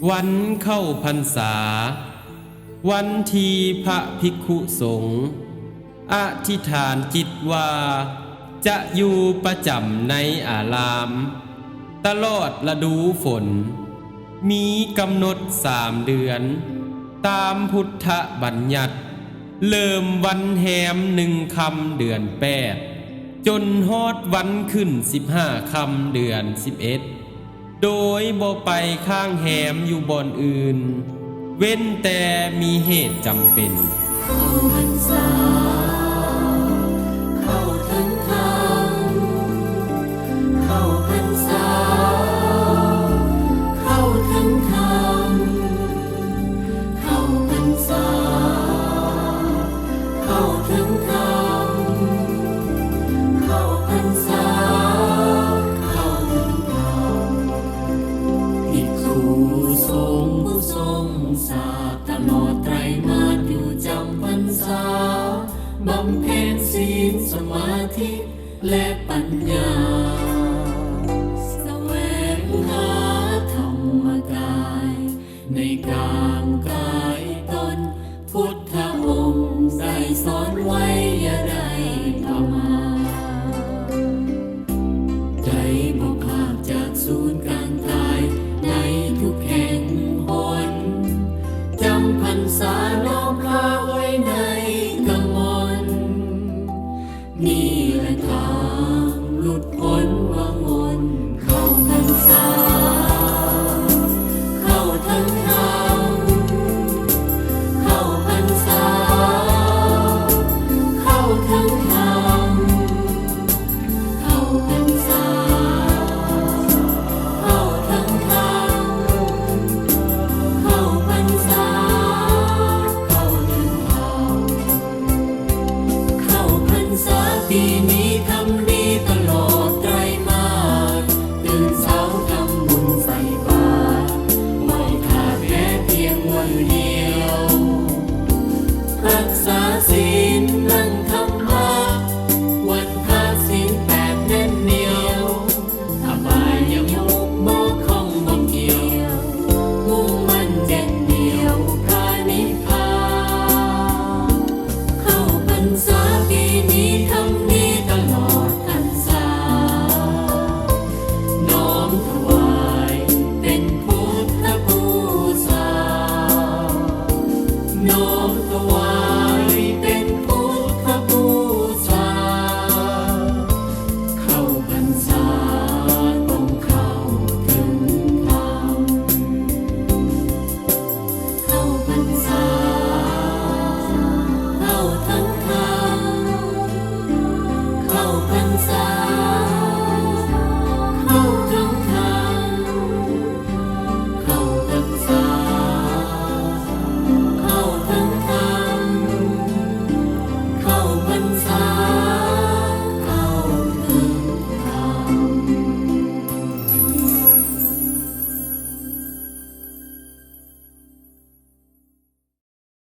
วันเข้าพรรษาวันที่พระภิกขุสงฆ์อธิษฐานจิตว่าจะอยู่ประจำในอาราม ตลอดฤดูฝนมีกำหนด3 เดือนตามพุทธบัญญัติเริ่มวันแหม1 ค่ำเดือน8จนฮอดวันขึ้น15 ค่ำเดือน11โดยบ่ไปข้างแหมอยู่บ่อนอื่นเว้นแต่มีเหตุจำเป็นเข้าพรรษาเข้าถึงธรรมเข้าพรรษาเข้าถึงธรรมเข้าพรรษาเข้าถึงธรรมเข้าพรรษาเข้าถึงธรรมภิกขุสงฆ์ผู้ทรงศาสตร์ตลอดไตรมาสอยู่จำพรรษาบำเพ็ญศีลสมาธิและปัญญา